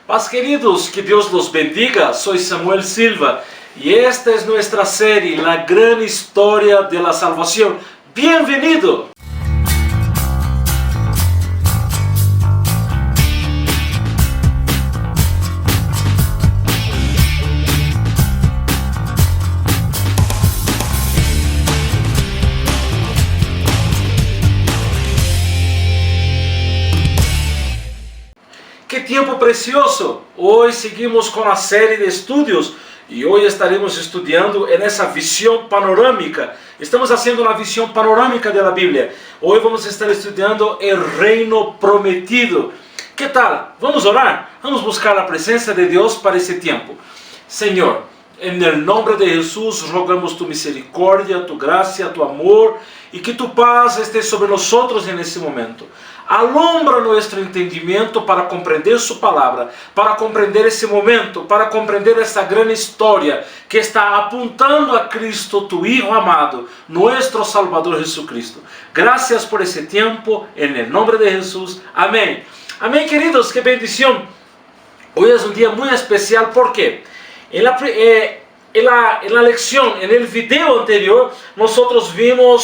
Paz queridos, que Dios los bendiga, soy Samuel Silva y esta es nuestra serie, La Gran Historia de la Salvación. ¡Bienvenido! ¡Qué tiempo precioso! Hoy seguimos con la serie de estudios y hoy estaremos estudiando en esa visión panorámica. Estamos haciendo una visión panorámica de la Biblia. Hoy vamos a estar estudiando el reino prometido. ¿Qué tal? Vamos a orar. Vamos a buscar la presencia de Dios para ese tiempo. Señor, en el nombre de Jesús rogamos tu misericordia, tu gracia, tu amor y que tu paz esté sobre nosotros en ese momento. Alumbra nuestro entendimiento para comprender su palabra, para comprender ese momento, para comprender esta gran historia que está apuntando a Cristo, tu Hijo amado, nuestro Salvador Jesucristo. Gracias por ese tiempo, en el nombre de Jesús. Amén. Amén, queridos, qué bendición. Hoy es un día muy especial, ¿por qué? En la lección, en el video anterior, nosotros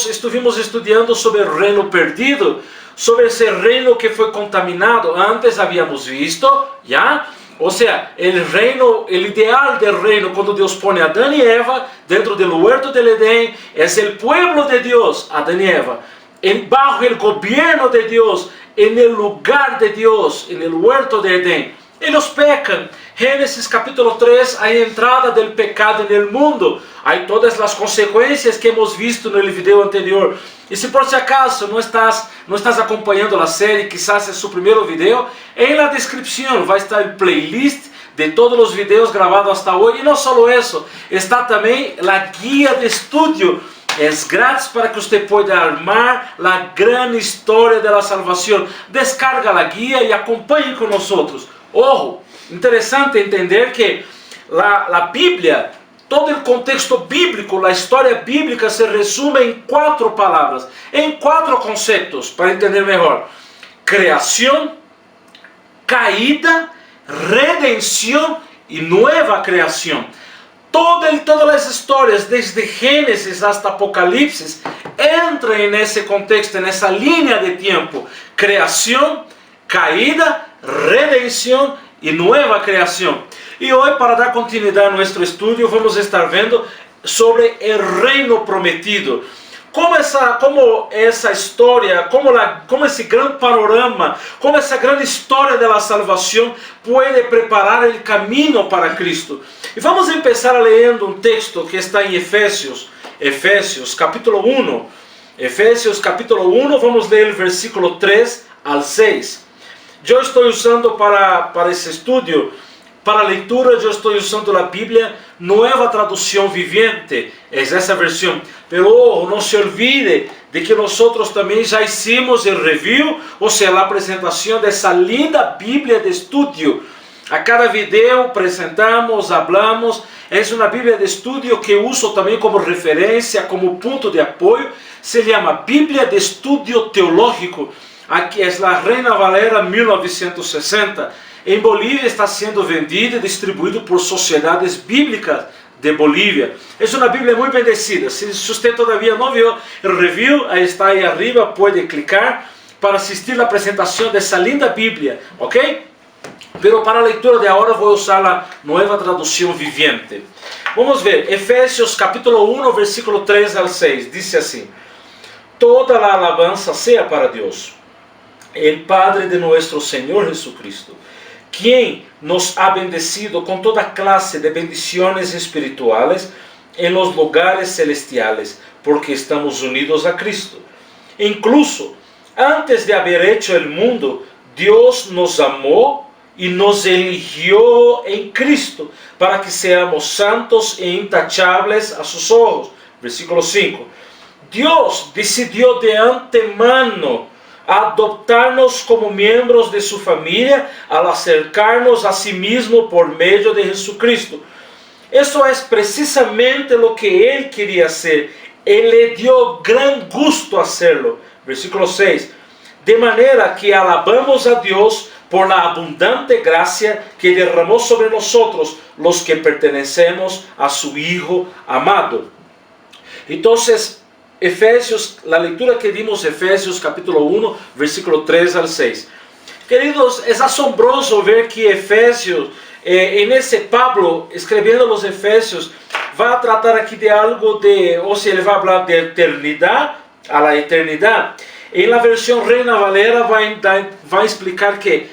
estuvimos estudiando sobre el reino perdido, sobre ese reino que fue contaminado. Antes habíamos visto, ¿ya? O sea, el ideal del reino, cuando Dios pone a Adán y Eva dentro del huerto del Edén, es el pueblo de Dios, Adán y Eva, bajo el gobierno de Dios, en el lugar de Dios, en el huerto de Edén. Ellos pecan. Génesis capítulo 3, hay entrada del pecado en el mundo. Hay todas las consecuencias que hemos visto en el video anterior. Y si por si acaso no estás acompañando la serie, quizás es su primer video, en la descripción va a estar el playlist de todos los videos grabados hasta hoy. Y no solo eso, está también la guía de estudio. Es gratis para que usted pueda armar la gran historia de la salvación. Descarga la guía y acompañe con nosotros. Ojo, interesante entender que la Biblia, todo el contexto bíblico, la historia bíblica se resume en 4 palabras, en 4 conceptos, para entender mejor. Creación, caída, redención y nueva creación. Todas las historias, desde Génesis hasta Apocalipsis, entran en ese contexto, en esa línea de tiempo. Creación, caída, redención y nueva creación. Y hoy, para dar continuidad a nuestro estudio, vamos a estar viendo sobre el reino prometido. Cómo esa historia, cómo ese gran panorama, cómo esa gran historia de la salvación puede preparar el camino para Cristo. Y vamos a empezar leyendo un texto que está en Efesios capítulo 1. Efesios capítulo 1, vamos a leer el versículo 3 al 6. Yo estoy usando para ese estudio, para lectura, yo estoy usando la Biblia Nueva Traducción Viviente, es esa versión. Pero ojo, no se olvide de que nosotros también ya hicimos el review, o sea, la presentación de esa linda Biblia de estudio. A cada video presentamos, hablamos, es una Biblia de estudio que uso también como referencia, como punto de apoyo. Se llama Biblia de Estudio Teológico. Aquí es la Reina Valera 1960. En Bolivia está siendo vendida y distribuida por Sociedades Bíblicas de Bolivia. Es una Biblia muy bendecida. Si usted todavía no vio el review, ahí está ahí arriba, puede clicar para asistir a la presentación de esa linda Biblia, ¿ok? Pero para la lectura de ahora voy a usar la Nueva Traducción Viviente. Vamos a ver, Efesios capítulo 1, versículo 3 al 6, dice así: Toda la alabanza sea para Dios, el Padre de nuestro Señor Jesucristo, quien nos ha bendecido con toda clase de bendiciones espirituales en los lugares celestiales, porque estamos unidos a Cristo. Incluso antes de haber hecho el mundo, Dios nos amó y nos eligió en Cristo para que seamos santos e intachables a sus ojos. Versículo 5. Dios decidió de antemano adoptarnos como miembros de su familia al acercarnos a sí mismo por medio de Jesucristo. Eso es precisamente lo que Él quería hacer. Él le dio gran gusto hacerlo. Versículo 6. De manera que alabamos a Dios por la abundante gracia que derramó sobre nosotros los que pertenecemos a su Hijo amado. Entonces, Efesios, la lectura que dimos, Efesios capítulo 1, versículo 3 al 6. Queridos, es asombroso ver que Efesios, en ese Pablo, escribiendo los Efesios, va a tratar aquí de algo o sea, él va a hablar de eternidad a la eternidad. En la versión Reina Valera va a explicar que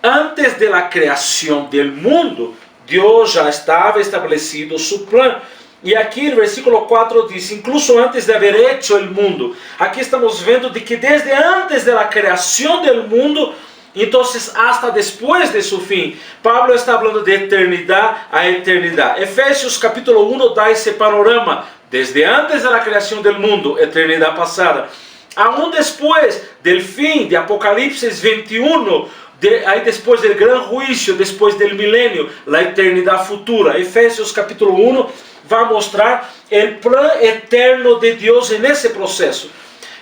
antes de la creación del mundo, Dios ya estaba establecido su plan. Y aquí el versículo 4 dice, incluso antes de haber hecho el mundo. Aquí estamos viendo de que desde antes de la creación del mundo, entonces hasta después de su fin, Pablo está hablando de eternidad a eternidad. Efesios capítulo 1 da ese panorama, desde antes de la creación del mundo, eternidad pasada. Aún después del fin de Apocalipsis 21, ahí después del gran juicio, después del milenio, la eternidad futura. Efesios capítulo 1 va a mostrar el plan eterno de Dios en ese proceso.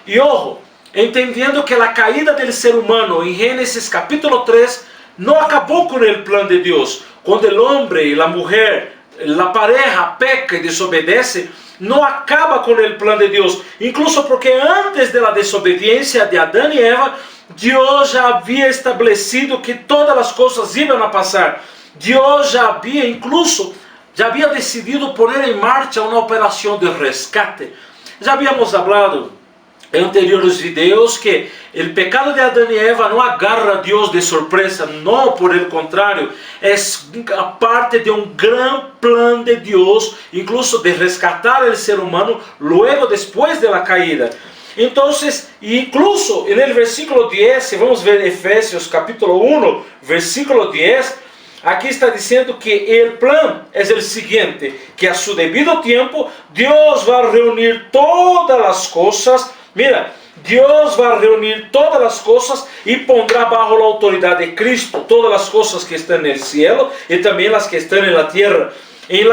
Y ojo, entendiendo que la caída del ser humano en Génesis capítulo 3 no acabó con el plan de Dios. Cuando el hombre y la mujer, la pareja peca y desobedece, no acaba con el plan de Dios. Incluso porque antes de la desobediencia de Adán y Eva, Dios ya había establecido que todas las cosas iban a pasar. Dios ya había decidido poner en marcha una operación de rescate. Ya habíamos hablado en anteriores videos que el pecado de Adán y Eva no agarra a Dios de sorpresa, no, por el contrario, es parte de un gran plan de Dios, incluso de rescatar al ser humano luego después de la caída. Entonces, incluso en el versículo 10, si vamos a ver Efesios capítulo 1, versículo 10, aquí está diciendo que el plan es el siguiente, que a su debido tiempo Dios va a reunir todas las cosas. Mira, Dios va a reunir todas las cosas y pondrá bajo la autoridad de Cristo todas las cosas que están en el cielo y también las que están en la tierra. En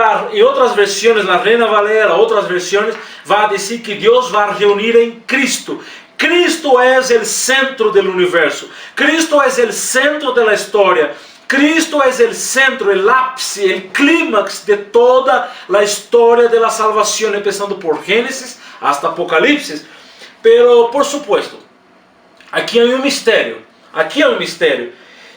otras versiones, la Reina Valera, otras versiones, va a decir que Dios va a reunir en Cristo. Cristo es el centro del universo. Cristo es el centro de la historia. Cristo es el centro, el ápice, el clímax de toda la historia de la salvación, empezando por Génesis hasta Apocalipsis. Pero, por supuesto, aquí hay un misterio.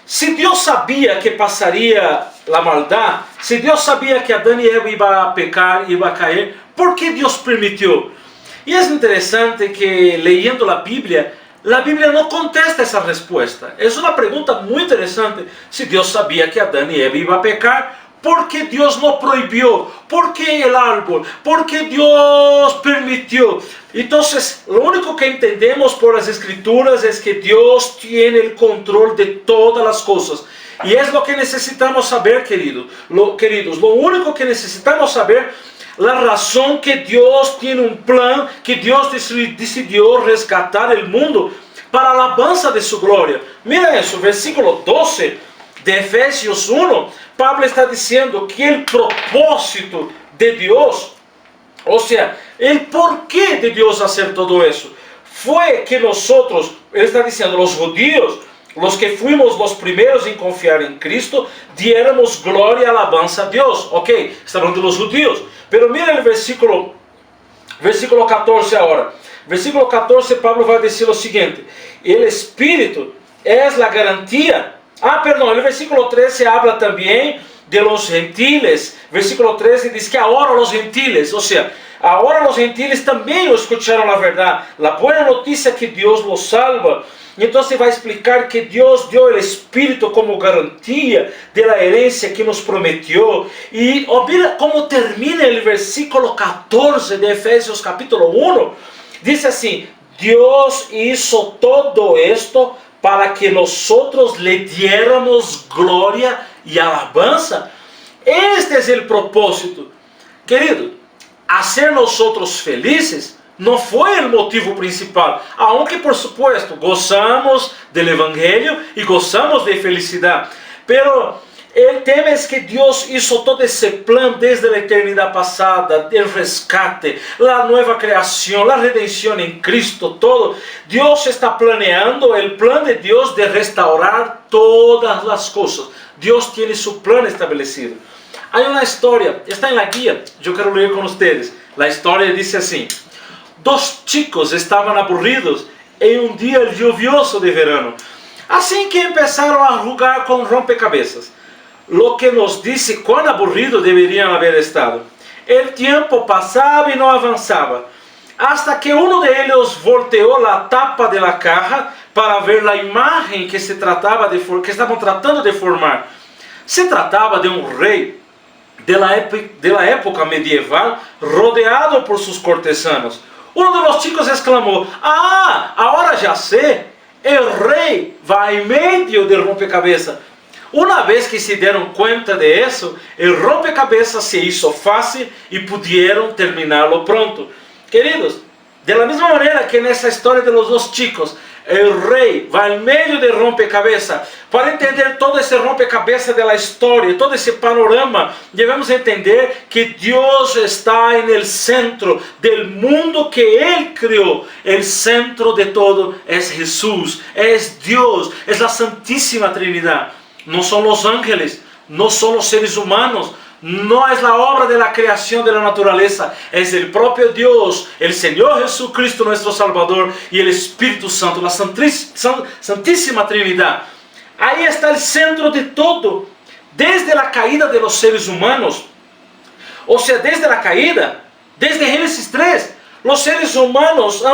Si Dios sabía que pasaría la maldad, si Dios sabía que Adán y Eva iba a pecar, iba a caer, ¿por qué Dios permitió? Y es interesante que leyendo la Biblia no contesta esa respuesta. Es una pregunta muy interesante. Si Dios sabía que Adán y Eva iba a pecar, ¿por qué Dios no prohibió? ¿Por qué el árbol? ¿Por qué Dios permitió? Entonces, lo único que entendemos por las Escrituras es que Dios tiene el control de todas las cosas. Y es lo que necesitamos saber, queridos. Lo único que necesitamos saber, la razón que Dios tiene un plan, que Dios decidió rescatar el mundo para la alabanza de su gloria. Mira eso, versículo 12 de Efesios 1, Pablo está diciendo que el propósito de Dios, o sea, el porqué de Dios hacer todo eso, fue que nosotros, él está diciendo, los judíos, los que fuimos los primeros en confiar en Cristo, diéramos gloria y alabanza a Dios. Ok, está hablando de los judíos. Pero mira el versículo 14 ahora. Versículo 14, Pablo va a decir lo siguiente: el Espíritu es la garantía. El versículo 13 habla también de los gentiles. Versículo 13 dice que ahora los gentiles, o sea, ahora los gentiles también escucharon la verdad, la buena noticia que Dios los salva. Entonces va a explicar que Dios dio el Espíritu como garantía de la herencia que nos prometió. Y mira cómo termina el versículo 14 de Efesios capítulo 1. Dice así: Dios hizo todo esto para que nosotros le diéramos gloria y alabanza. Este es el propósito. Querido, hacer nosotros felices no fue el motivo principal, aunque por supuesto gozamos del Evangelio y gozamos de felicidad, pero El tema es que Dios hizo todo ese plan desde la eternidad pasada, el rescate, la nueva creación, la redención en Cristo, todo. Dios está planeando el plan de Dios de restaurar todas las cosas. Dios tiene su plan establecido. Hay una historia, está en la guía, yo quiero leer con ustedes. La historia dice así: dos chicos estaban aburridos en un día lluvioso de verano, así que empezaron a jugar con rompecabezas. Lo que nos dice cuán aburrido deberían haber estado. El tiempo pasaba y no avanzaba, hasta que uno de ellos volteó la tapa de la caja para ver la imagen que estaban tratando de formar. Se trataba de un rey de la época medieval rodeado por sus cortesanos. Uno de los chicos exclamó: "Ah, ahora ya sé, el rey va en medio del rompecabezas". Una vez que se dieron cuenta de eso, el rompecabezas se hizo fácil y pudieron terminarlo pronto. Queridos, de la misma manera que en esa historia de los dos chicos, el rey va en medio del rompecabezas. Para entender todo ese rompecabezas de la historia, todo ese panorama, debemos entender que Dios está en el centro del mundo que Él creó. El centro de todo es Jesús, es Dios, es la Santísima Trinidad. No son los ángeles, no son los seres humanos, no es la obra de la creación de la naturaleza, es el propio Dios, el Señor Jesucristo nuestro Salvador y el Espíritu Santo, la Santísima Trinidad. Ahí está el centro de todo, desde la caída de los seres humanos, o sea, desde la caída, desde Génesis 3. Los seres humanos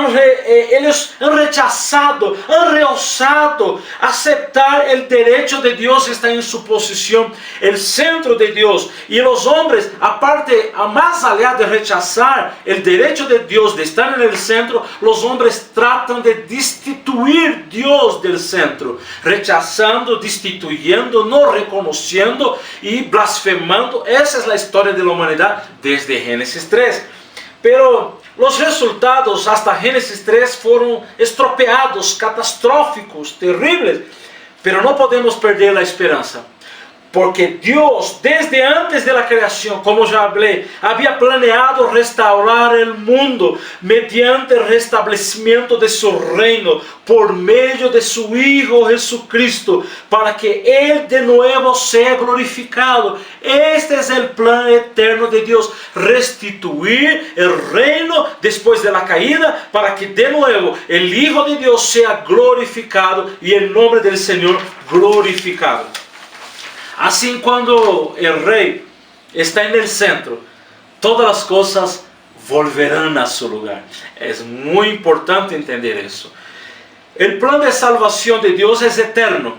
ellos han rechazado, han rehusado aceptar el derecho de Dios está en su posición, el centro de Dios. Y los hombres, aparte, más allá de rechazar el derecho de Dios de estar en el centro, los hombres tratan de destituir Dios del centro, rechazando, destituyendo, no reconociendo y blasfemando. Esa es la historia de la humanidad desde Génesis 3. Pero los resultados hasta Génesis 3 fueron estropeados, catastróficos, terribles. Pero no podemos perder la esperanza. Porque Dios, desde antes de la creación, como ya hablé, había planeado restaurar el mundo mediante el restablecimiento de su reino por medio de su Hijo Jesucristo, para que Él de nuevo sea glorificado. Este es el plan eterno de Dios, restituir el reino después de la caída, para que de nuevo el Hijo de Dios sea glorificado y el nombre del Señor glorificado. Así, cuando el rey está en el centro, todas las cosas volverán a su lugar. Es muy importante entender eso. El plan de salvación de Dios es eterno.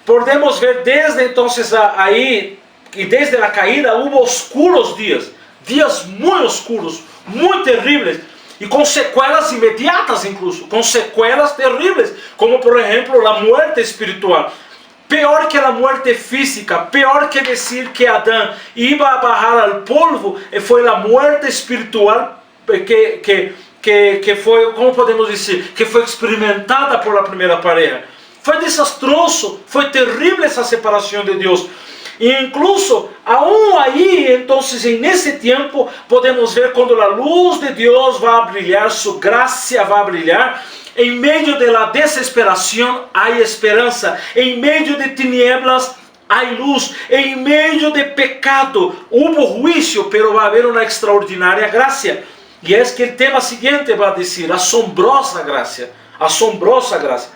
Podemos ver desde entonces ahí, y desde la caída hubo oscuros días muy oscuros, muy terribles, y con secuelas inmediatas incluso, con secuelas terribles, como por ejemplo la muerte espiritual. Peor que la muerte física, peor que decir que Adán iba a bajar al polvo, fue la muerte espiritual que fue, ¿cómo podemos decir? Que fue experimentada por la primera pareja. Fue desastroso, fue terrible esa separación de Dios. E incluso, aún ahí, entonces en ese tiempo, podemos ver cuando la luz de Dios va a brillar, su gracia va a brillar. En medio de la desesperación hay esperanza, en medio de tinieblas hay luz, en medio de pecado hubo juicio, pero va a haber una extraordinaria gracia. Y es que el tema siguiente va a decir, asombrosa gracia, asombrosa gracia.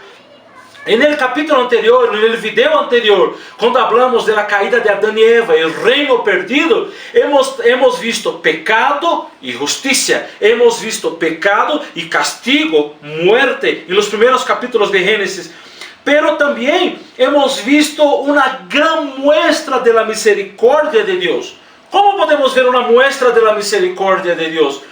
En el capítulo anterior, en el video anterior, cuando hablamos de la caída de Adán y Eva, el reino perdido, hemos visto pecado y justicia, hemos visto pecado y castigo, muerte, en los primeros capítulos de Génesis. Pero también hemos visto una gran muestra de la misericordia de Dios. ¿Cómo podemos ver una muestra de la misericordia de Dios?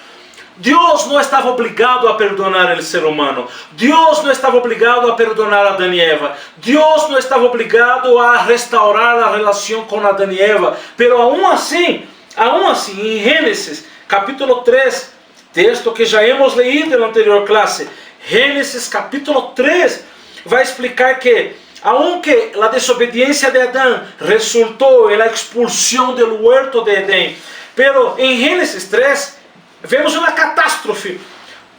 Dios no estaba obligado a perdonar al ser humano. Dios no estaba obligado a perdonar a Adán y Eva. Dios no estaba obligado a restaurar la relación con Adán y Eva. Pero aún así, en Génesis capítulo 3, texto que ya hemos leído en la anterior clase, Génesis capítulo 3 va a explicar que Aunque la desobediencia de Adán resultó en la expulsión del huerto de Edén, pero en Génesis 3 vemos una catástrofe,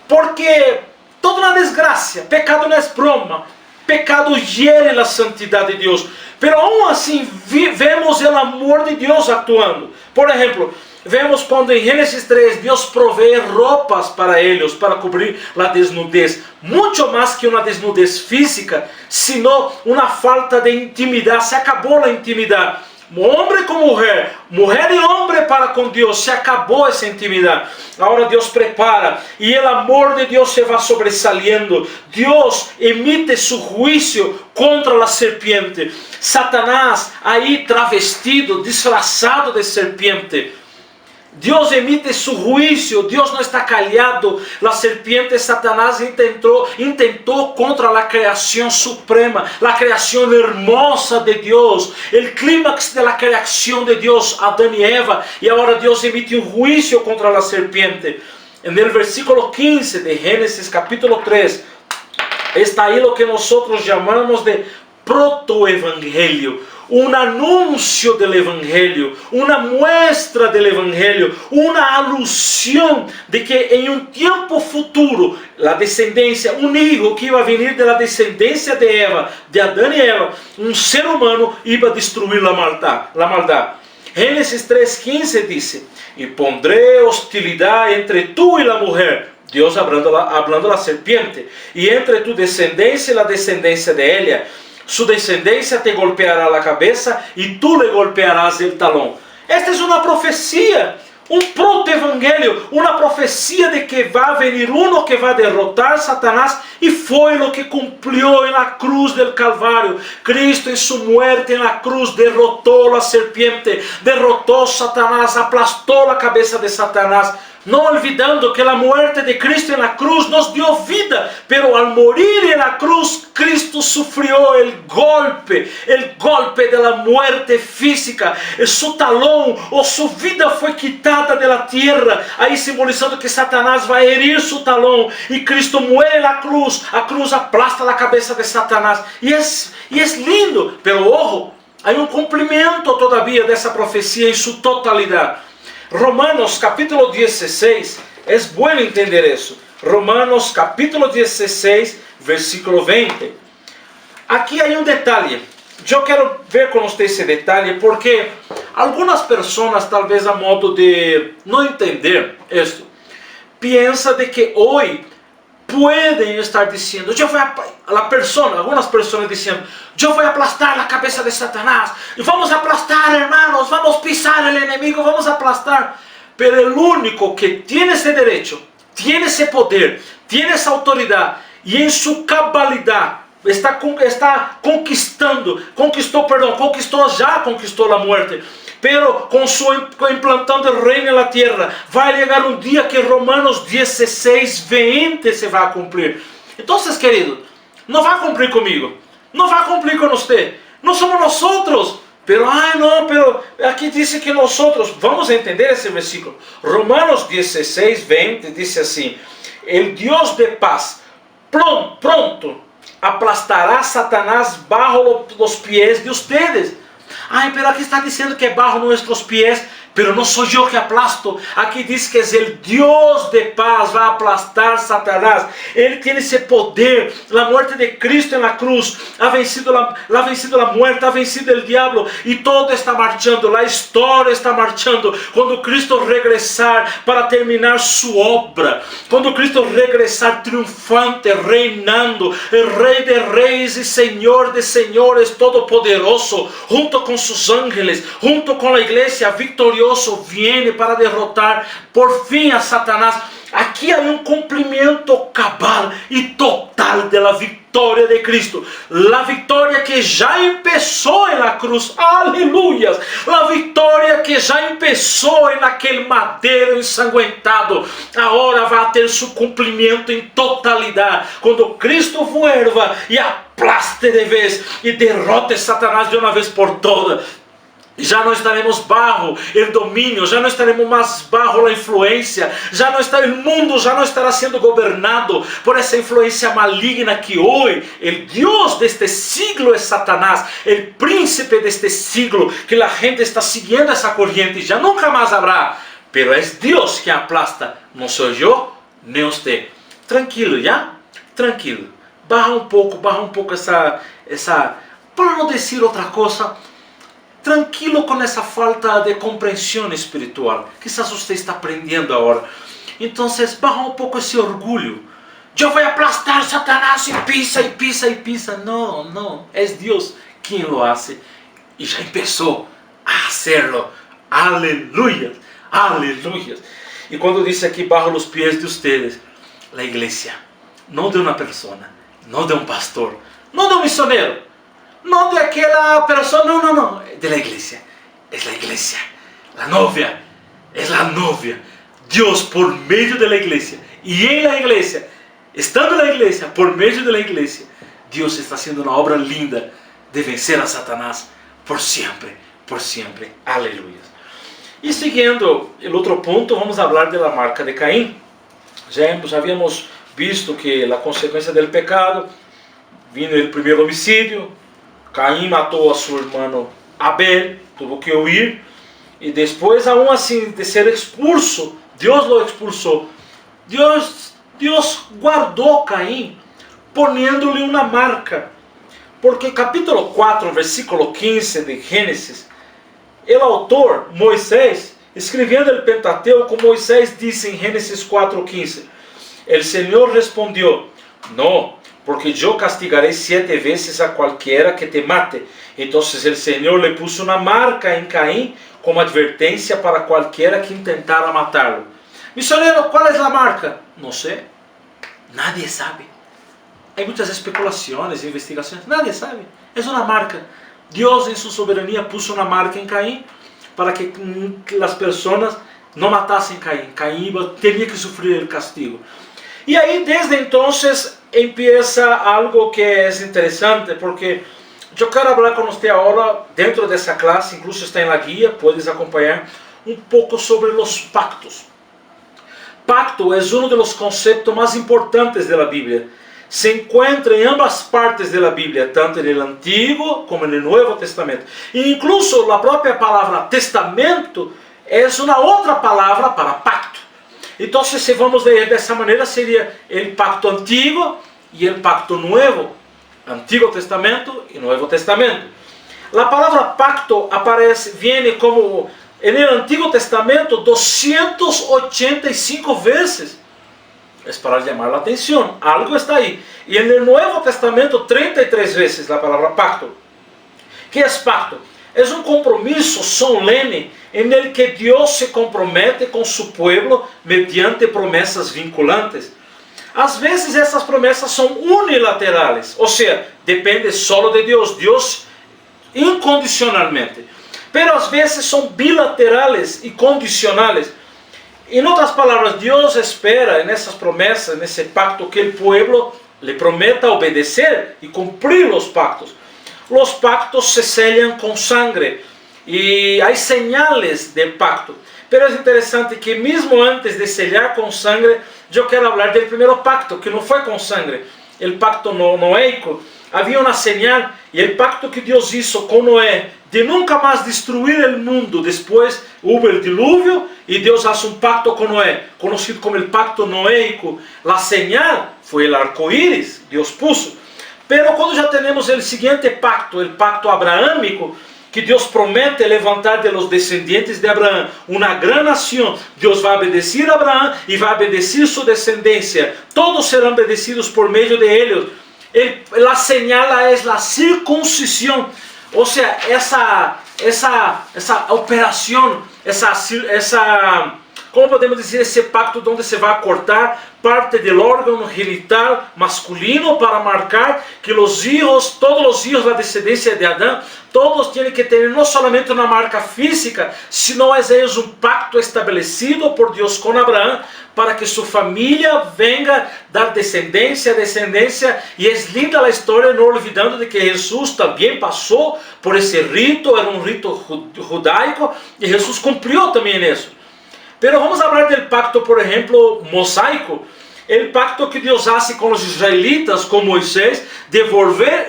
porque toda una desgracia, pecado no es broma, pecado hiere la santidad de Dios, pero aún así vemos el amor de Dios actuando. Por ejemplo, vemos cuando en Génesis 3 Dios provee ropas para ellos, para cubrir la desnudez, mucho más que una desnudez física, sino una falta de intimidad. Se acabó la intimidad, hombre con mujer, mujer y hombre para con Dios, se acabó esa intimidad. Ahora Dios prepara y el amor de Dios se va sobresaliendo. Dios emite su juicio contra la serpiente. Satanás ahí travestido, disfrazado de serpiente. Dios emite su juicio, Dios no está callado. La serpiente Satanás intentó contra la creación suprema, la creación hermosa de Dios, el clímax de la creación de Dios, Adán y Eva. Y ahora Dios emite un juicio contra la serpiente. En el versículo 15 de Génesis capítulo 3, está ahí lo que nosotros llamamos de protoevangelio. Un anuncio del Evangelio, una muestra del Evangelio, una alusión de que en un tiempo futuro, la descendencia, un hijo que iba a venir de la descendencia de Eva, de Adán y Eva, un ser humano iba a destruir la maldad. Génesis 3:15 dice, y pondré hostilidad entre tú y la mujer, Dios hablando a la serpiente, y entre tu descendencia y la descendencia de ella. Su descendencia te golpeará la cabeza y tú le golpearás el talón. Esta es una profecía, un protoevangelio, una profecía de que va a venir uno que va a derrotar a Satanás, y fue lo que cumplió en la cruz del Calvario. Cristo en su muerte en la cruz derrotó la serpiente, derrotó a Satanás, aplastó la cabeza de Satanás. No olvidando que la muerte de Cristo en la cruz nos dio vida, pero al morir en la cruz, Cristo sufrió el golpe de la muerte física. Su talón o su vida fue quitada de la tierra, ahí simbolizando que Satanás va a herir su talón, y Cristo muere en la cruz aplasta la cabeza de Satanás, y es lindo, pero ojo, hay un cumplimiento todavía de esa profecía en su totalidad. Romanos capítulo 16, es bueno entender eso. Romanos capítulo 16, versículo 20. Aquí hay un detalle. Yo quiero ver con usted ese detalle, porque algunas personas, tal vez a modo de no entender esto, piensan de que hoy pueden estar diciendo, algunas personas diciendo, yo voy a aplastar la cabeza de Satanás, y vamos a aplastar, hermanos, vamos a pisar el enemigo, vamos a aplastar. Pero el único que tiene ese derecho, tiene ese poder, tiene esa autoridad, y en su cabalidad conquistó la muerte, pero implantando el reino en la tierra, va a llegar un día que Romanos 16:20 se va a cumplir. Entonces, querido, no va a cumplir conmigo, no va a cumplir con usted, no somos nosotros. Pero aquí dice que nosotros, vamos a entender ese versículo. Romanos 16:20 dice así, el Dios de paz pronto aplastará a Satanás bajo los pies de ustedes. Pero aquí está diciendo que bajo nuestros pies, pero no soy yo que aplasto. Aquí dice que es el Dios de paz, va a aplastar a Satanás. Él tiene ese poder. La muerte de Cristo en la cruz ha vencido la muerte, ha vencido el diablo, y todo está marchando, la historia está marchando. Cuando Cristo regresar para terminar su obra, cuando Cristo regresar triunfante, reinando, el Rey de Reyes y Señor de Señores, todopoderoso, junto con sus ángeles, junto con la iglesia victoriosa, viene para derrotar por fin a Satanás. Aquí hay un cumplimiento cabal y total de la victoria de Cristo. La victoria que ya empezó en la cruz. Aleluyas. La victoria que ya empezó en aquel madero ensanguentado. Ahora va a ter su cumplimiento en totalidad. Cuando Cristo vuelva y aplaste de vez y derrote a Satanás de una vez por todas. Já não estaremos bajo o domínio, já não estaremos mais bajo a influência, o mundo já não estará sendo governado por essa influência maligna que hoje o Deus deste siglo é Satanás, o príncipe deste siglo, que a gente está seguindo essa corrente, já nunca mais haverá, pero é Deus quem aplasta, não sou eu, nem você. Tranquilo, já? Tranquilo. Barra um pouco essa, para não dizer outra coisa, tranquilo com essa falta de compreensão espiritual. Quizás você está aprendendo agora. Então, barra um pouco esse orgulho. Eu vou aplastar Satanás e pisa, e pisa, e pisa. Não, não. É Deus quem lo hace. E já começou a hacerlo. Aleluia. Aleluia. E quando disse aqui, barro os pés de ustedes, a igreja, não de uma pessoa, não de um pastor, não de um missionário, não de aquela pessoa, não, não, não, de la iglesia. Es la iglesia, la novia, es la novia. Dios por medio de la iglesia y en la iglesia, estando en la iglesia, por medio de la iglesia, Dios está haciendo una obra linda de vencer a Satanás por siempre, por siempre. Aleluya. E seguindo o outro ponto, vamos falar da marca de Caim. Já havíamos visto que a consequência do pecado, vindo o primeiro homicídio, Caim matou a seu irmão Abel, teve que huir, e depois, aún assim, de ser expulso, Deus o expulsou. Deus guardou Caim, poniendo-lhe uma marca. Porque capítulo 4, versículo 15 de Gênesis, o autor, Moisés, escrevendo o Pentateuco, Moisés disse em Gênesis 4:15, el Senhor respondeu, não, porque eu castigarei 7 vezes a qualquer que te mate. Então o Senhor le puso uma marca em Caim como advertência para qualquer que intentara matá-lo. Missionário, qual é a marca? Não sei. Nadie sabe. Há muitas especulações e investigações. Nadie sabe. É uma marca. Deus, em sua soberania, puso uma marca em Caim para que as pessoas não matassem Caim. Caim teria que sofrer o castigo. E aí, desde então, empieza algo que é interessante, porque eu quero falar com você agora, dentro dessa classe, incluso está na guia, puedes acompanhar, um pouco sobre os pactos. Pacto é um dos conceitos mais importantes da Bíblia. Se encontra em ambas partes da Bíblia, tanto no Antigo como no Novo Testamento. E incluso a própria palavra testamento é uma outra palavra para pacto. Então, se vamos ler dessa maneira, seria o pacto antigo e o pacto novo. Antigo Testamento e Novo Testamento. A palavra pacto viene como no Antigo Testamento 285 vezes. É para chamar a atenção, algo está aí. E no Novo Testamento 33 vezes a palavra pacto. Que é pacto? É um compromisso solene em el que Deus se compromete com seu povo mediante promessas vinculantes. Às vezes essas promessas são unilaterais, ou seja, depende só de Deus, Deus incondicionalmente. Pero às vezes são bilaterais e condicionais. Em outras palavras, Deus espera nessas promessas, nesse pacto, que o povo lhe prometa obedecer e cumprir os pactos. Os pactos se sellam com sangue e há señales de pacto. Pero é interessante que mesmo antes de sellar com sangue, eu quero falar do primeiro pacto, que não foi com sangue. O pacto noéico, havia uma señal, e o pacto que Deus hizo com Noé, de nunca mais destruir o mundo. Depois houve o dilúvio, e Deus faz um pacto com Noé, conhecido como o pacto noéico. A señal foi o arco-íris, Deus puso. Pero quando já temos o seguinte pacto, o pacto abraâmico, que Deus promete levantar de los descendientes de Abraão uma grande nação. Deus vai obedecer a Abraão e vai obedecer sua descendência. Todos serão obedecidos por meio de eles. A señal é a circuncisão. Ou seja, essa operação, como podemos dizer, esse pacto onde se vai cortar parte do órgão genital masculino para marcar que os filhos, todos os filhos da descendência de Adão, todos têm que ter não somente uma marca física, sino é eles um pacto estabelecido por Deus com Abraão, para que sua família venga dar descendência, e é linda a história, não olvidando de que Jesus também passou por esse rito, era um rito judaico, e Jesus cumpriu também isso. Pero vamos falar do pacto, por exemplo, mosaico, o pacto que Deus hace com os israelitas, com Moisés, devolver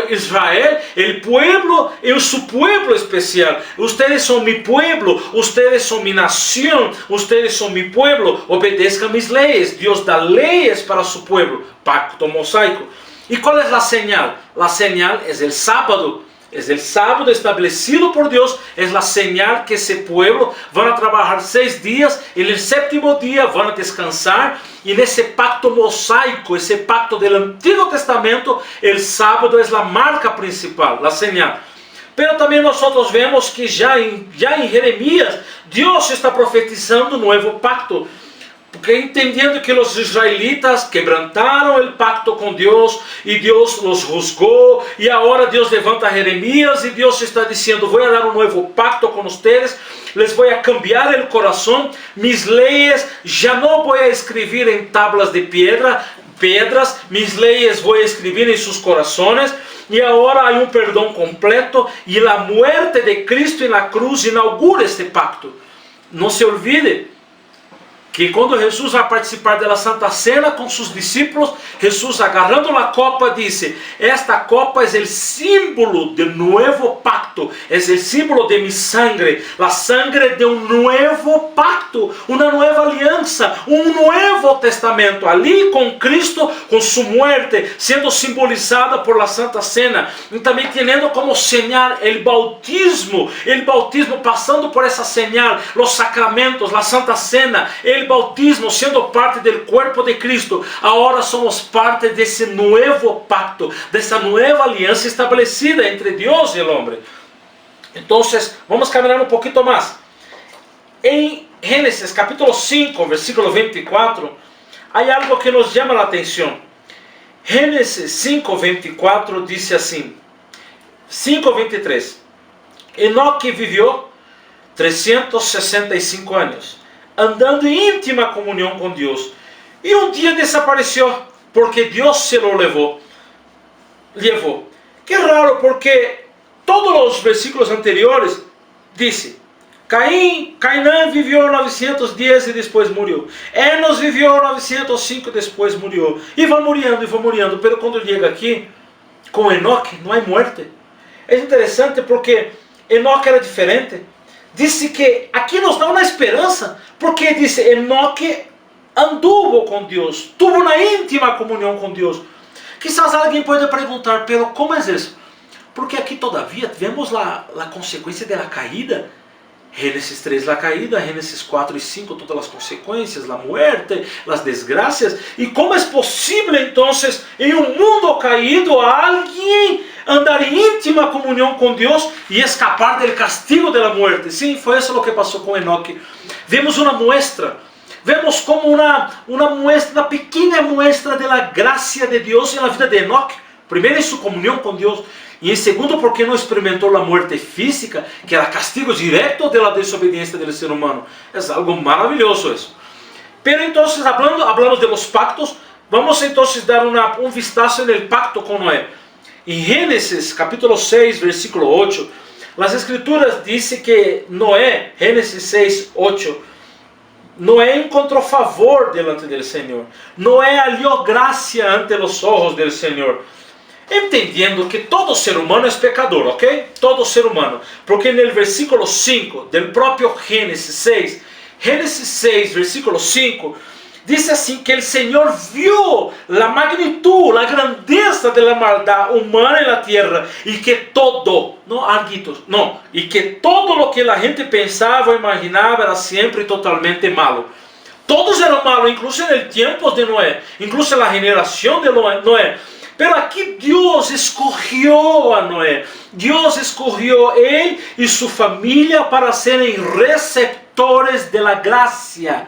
Israel, o pueblo, em seu pueblo especial. Ustedes são mi pueblo, ustedes são mi nação, ustedes são mi pueblo, obedezcan mis leyes. Deus dá leyes para su pueblo, pacto mosaico. E qual é a señal? A señal é o sábado. É o sábado estabelecido por Deus, é a señal que esse pueblo van a trabalhar 6 dias, e no 7º dia van a descansar, e nesse pacto mosaico, esse pacto do Antigo Testamento, o sábado é a marca principal, a señal. Pero também nós vemos que já em Jeremias, Deus está profetizando um novo pacto, porque entendendo que os israelitas quebrantaram o pacto com Deus e Deus os juzgou, e agora Deus levanta Jeremias e Deus está dizendo: vou dar um novo pacto com vocês, les vou a cambiar o coração, mis leyes já não vou a escrever em tablas de pedras, mis leyes vou a escrever em seus corações. E agora há um perdão completo, e a muerte de Cristo na cruz inaugura este pacto. Não se olvide que quando Jesus vai participar da Santa Cena com seus discípulos, Jesus agarrando a copa disse: esta copa é o símbolo do novo pacto, é o símbolo de mi sangre, a sangre de um novo pacto, uma nova aliança, um novo testamento, ali com Cristo, com sua muerte, sendo simbolizada por la Santa Cena, e também tendo como señal o bautismo passando por essa señal, os sacramentos, a Santa Cena, o bautismo sendo parte do corpo de Cristo. Agora somos parte desse novo pacto, dessa nova aliança estabelecida entre Deus e o homem. Então, vamos caminhar um pouquinho mais. Em Gênesis capítulo 5, versículo 24, há algo que nos chama a atenção. Gênesis 5, 24 diz assim, 5:23, Enoque viveu 365 anos, andando em íntima comunhão com Deus, e um dia desapareceu, porque Deus se lo levou. Que raro, porque todos os versículos anteriores disse: Cainã viveu 910 e depois morreu. Enos viveu 905 e depois morreu. E vai morrendo. Pero quando chega aqui, com Enoque, não há morte. É interessante porque Enoque era diferente. Disse que aqui nos dá uma esperança, porque disse: Enoque anduvo com Deus, tuvo uma íntima comunhão com Deus. Quizás alguém pode perguntar: pero como é isso? Porque aqui todavia vemos a consequência da caída. Gênesis 3, a caída, Gênesis 4 e 5, todas as consequências, a muerte, as desgraças. E como é possível, então, em um mundo caído, alguém andar em íntima comunhão com Deus e escapar do castigo da morte? Sim, foi isso o que passou com Enoque. Vemos uma muestra, vemos como uma pequena muestra da graça de Deus na vida de Enoque. Primeiro, em sua comunhão com Deus. E em segundo, porque não experimentou a morte física, que era castigo direto da desobediência do ser humano. É algo maravilhoso isso. Pero então, hablamos de los pactos. Vamos então dar um vistazo no pacto com Noé. Em Gênesis capítulo 6, versículo 8, as escrituras dizem que Noé, Gênesis 6, 8, Noé encontrou favor delante do Senhor. Noé halló gracia ante os ojos do Senhor. Entendendo que todo ser humano é pecador, ok? Todo ser humano. Porque no versículo 5 do próprio Gênesis 6, versículo 5, diz assim que o Senhor viu a magnitude, a grandeza da maldade humana na terra, e que todo, não arguitos, não, e que todo o que a gente pensava ou imaginava era sempre totalmente malo. Todos eram malos, incluso no tempo de Noé, incluso na geração de Noé. Pero aqui Deus escolheu a Noé. Deus escolheu ele e sua família para serem receptores factores de la gracia.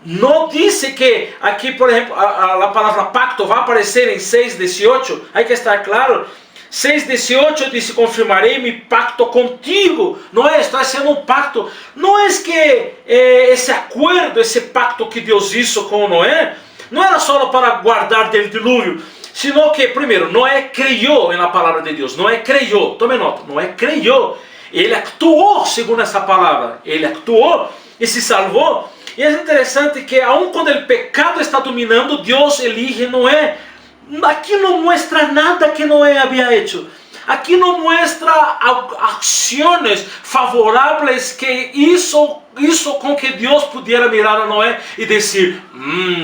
Não disse que aqui, por exemplo, a palavra pacto vai aparecer em 6:18. Hay que estar claro. 6:18 dice: confirmaré mi pacto contigo. Não é, está sendo um pacto. Não é que esse acordo, esse pacto que Deus hizo com Noé, não era só para guardar del dilúvio, sino que, primeiro, Noé creyó na palavra de Deus. Noé creyó, tome nota, Noé creyó. Ele actuou segundo essa palavra. Ele actuou e se salvou. E é interessante que, aun quando o pecado está dominando, Deus elige Noé. Aqui não mostra nada que Noé havia hecho. Aqui não mostra ações favoráveis que hizo com que Deus pudiera mirar a Noé e dizer: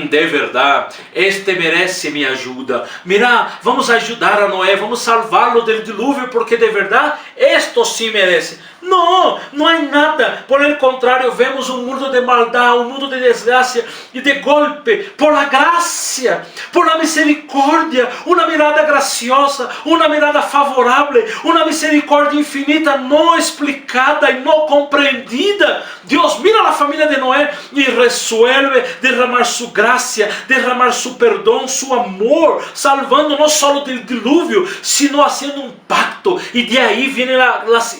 de verdade, este merece minha ajuda. Mira, vamos ajudar a Noé, vamos salvá-lo do dilúvio, porque de verdade, esto sim merece. Não, não há nada. Por el contrário, vemos um mundo de maldade, um mundo de desgraça e de golpe. Por la graça, por la misericórdia, uma mirada graciosa, uma mirada favorável, uma misericórdia infinita, não explicada e não compreendida. Deus mira a família de Noé e resuelve derramar sua graça, derramar seu perdão, seu amor, salvando não só do dilúvio, sino fazendo um pacto. E de aí viene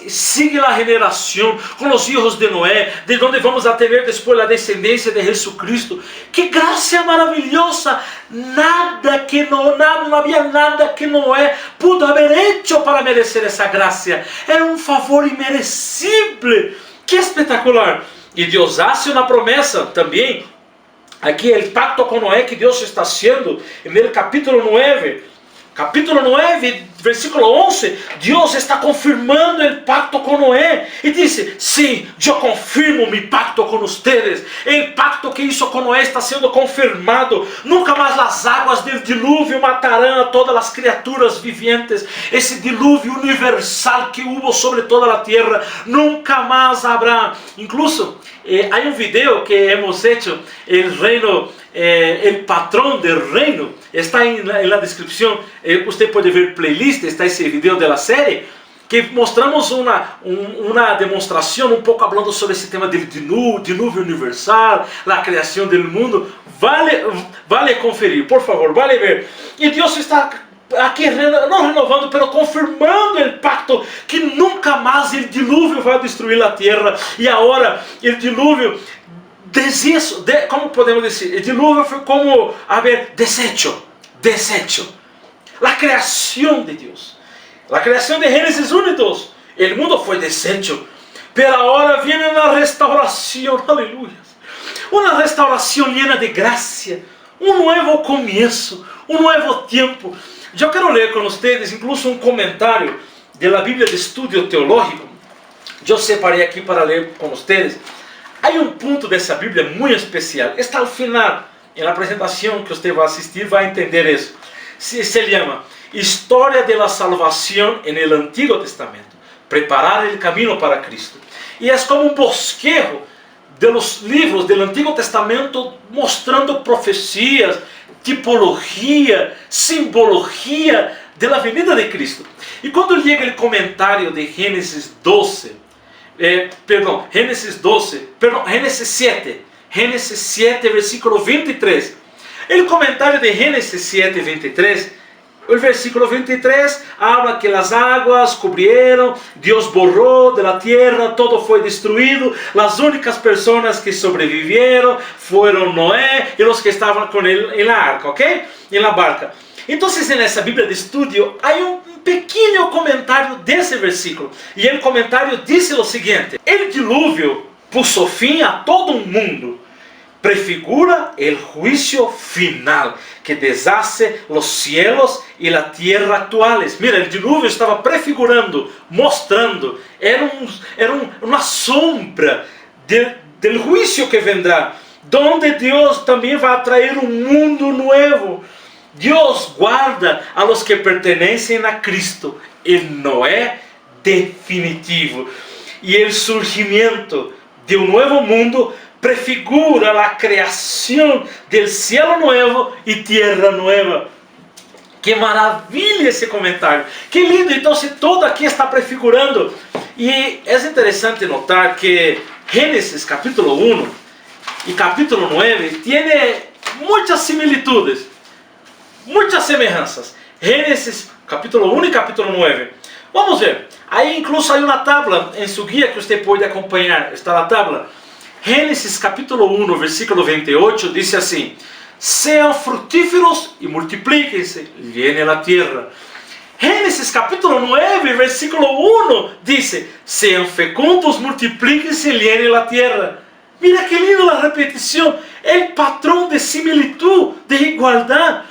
sigue a generação com os filhos de Noé, de onde vamos a ter depois a descendência de Jesucristo. Que graça maravilhosa! Não havia nada que Noé pudo haver hecho para merecer essa graça. Era um favor imerecível. Que espetacular! E Deus hace uma promessa também. Aqui o pacto com Noé que Deus está haciendo no capítulo 9. Capítulo 9, versículo 11, Deus está confirmando o pacto com Noé e disse: sim, eu confirmo mi pacto com ustedes. O pacto que hizo com Noé está sendo confirmado. Nunca mais as águas do dilúvio matarão a todas as criaturas vivientes. Esse dilúvio universal que hubo sobre toda a terra, nunca mais haverá. Incluso, há um vídeo que hemos hecho, el reino, el patrón del reino, está en la descripción. Usted puede ver playlist, está ese video de la serie, que mostramos uma demonstração um pouco falando sobre esse tema do dilúvio universal, a criação do mundo. Vale conferir, por favor, vale ver. E Deus está aqui não renovando, mas confirmando o pacto que nunca mais o dilúvio vai destruir a terra. E agora o dilúvio como podemos dizer, o dilúvio foi como haver desecho. A criação de Deus, a criação de Gênesis 1 e 2. O mundo foi desecho, pero agora vem a restauração, aleluia. Uma restauração llena de graça, um novo começo, um novo tempo. Eu quero ler com vocês, incluso um comentário da Bíblia de Estudio Teológico. Eu separei aqui para ler com vocês. Há um ponto dessa Bíblia muito especial. Está ao final, na apresentação que você vai assistir, vai entender isso. Se chama História de la Salvación en el Antiguo Testamento. Preparar el camino para Cristo. E é como um bosquejo de los livros do Antigo Testamento, mostrando profecias, tipologia, simbologia da venida de Cristo. E quando chega o comentário de Gênesis 7, versículo 23. O comentário de Gênesis 7, 23, o versículo 23 habla que as águas cobrieron, Deus borrou de la tierra, todo foi destruído, as únicas pessoas que sobrevivieron foram Noé e os que estavam com ele na arca, ok? Na barca. Então, nessa Bíblia de estudio, há um pequeno comentário desse versículo. E o comentário diz o seguinte: o dilúvio puso fim a todo um mundo. Prefigura el juicio final que deshace los cielos y la tierra actuales. Mira, el diluvio estaba prefigurando, mostrando, era una sombra del juicio que vendrá, donde Dios también va a traer un mundo nuevo. Dios guarda a los que pertenecen a Cristo. El Noé definitivo. Y el surgimiento de un nuevo mundo prefigura a criação del cielo nuevo e tierra nueva. Que maravilha esse comentário. Que lindo. Então, se todo aqui está prefigurando. E é interessante notar que Génesis capítulo 1 y capítulo 9 tiene muchas similitudes, muchas semejanzas. Génesis capítulo 1 y capítulo 9. Vamos ver. Aí incluso hay una tabla en su guía que usted puede acompañar. Está la tabla. Génesis capítulo 1, versículo 28 dice así: sean fructíferos y multiplíquense, llenen la tierra. Génesis capítulo 9, versículo 1 dice: sean fecundos, multiplíquense, llenen la tierra. Mira que lindo la repetición, el patrón de similitud, de igualdad.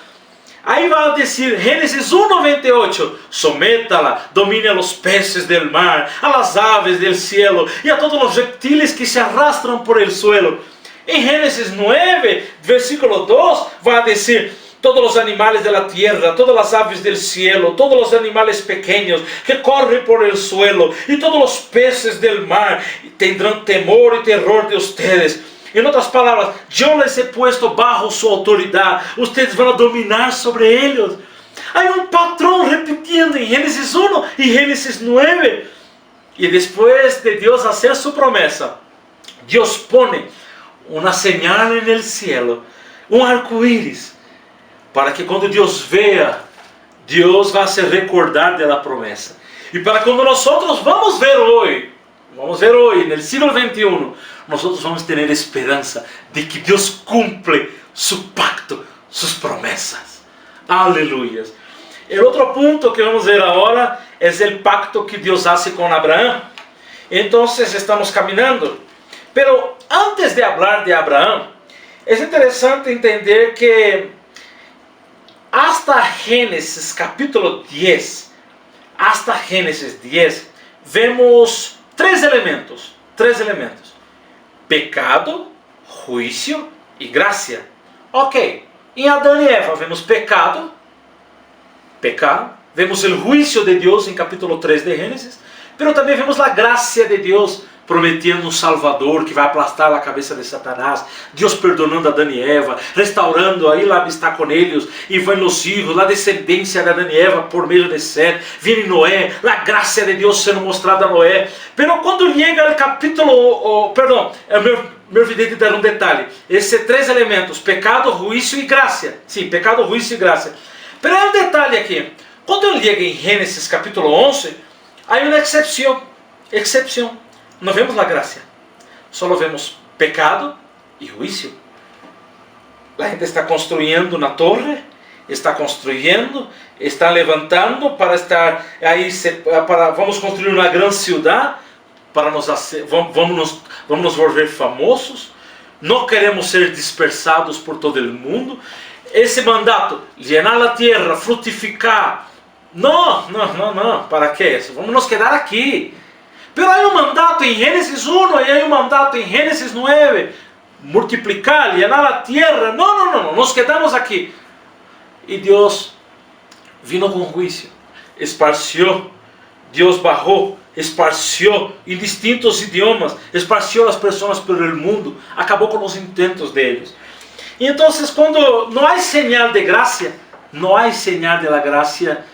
Ahí va a decir Génesis 1:28, sométala, domine a los peces del mar, a las aves del cielo y a todos los reptiles que se arrastran por el suelo. En Génesis 9, versículo 2, va a decir: todos los animales de la tierra, todas las aves del cielo, todos los animales pequeños que corren por el suelo y todos los peces del mar tendrán temor y terror de ustedes. En otras palabras, yo les he puesto bajo su autoridad, ustedes van a dominar sobre ellos. Hay un patrón repitiendo en Génesis 1 y Génesis 9. Y después de Dios hacer su promesa, Dios pone una señal en el cielo, un arco iris, para que cuando Dios vea, Dios va a se recordar de la promesa. Y para cuando nosotros vamos a ver hoy, en el siglo XXI, nosotros vamos a tener esperanza de que Dios cumple su pacto, sus promesas. Aleluyas. El otro punto que vamos a ver ahora es el pacto que Dios hace con Abraham. Entonces estamos caminando. Pero antes de hablar de Abraham, es interesante entender que hasta Génesis capítulo 10, vemos tres elementos. Pecado, juicio y gracia. Ok, en Adán y Eva vemos pecado, vemos el juicio de Dios en capítulo 3 de Génesis, pero también vemos la gracia de Dios prometiendo um Salvador que vai aplastar a cabeça de Satanás, Deus perdonando Adão e Eva, restaurando, aí lá está com eles, e vai nos filhos, a descendência de Adão e Eva por meio de Sete, viene Noé, a graça de Deus sendo mostrada a Noé. Pero quando chega ao capítulo, me olvidei de dar um detalhe, esses três elementos, pecado, juízo e graça, sim, pecado, juízo e graça. Pero há um detalhe aqui, quando eu chego em Gênesis capítulo 11, há uma exceção. Não vemos a graça, só vemos pecado e juízo. A gente está construindo na torre, está levantando para estar aí, vamos construir uma grande cidade, vamos nos volver famosos, não queremos ser dispersados por todo o mundo. Esse mandato, llenar a terra, frutificar, não, para que isso? Vamos nos quedar aqui. Pero hay un mandato en Génesis 1 y hay un mandato en Génesis 9. Multiplicar, llenar la tierra. No, nos quedamos aquí. Y Dios vino con juicio. Esparció. Dios bajó, esparció en distintos idiomas. Esparció a las personas por el mundo. Acabó con los intentos de ellos. Y entonces cuando no hay señal de gracia, no hay señal de la gracia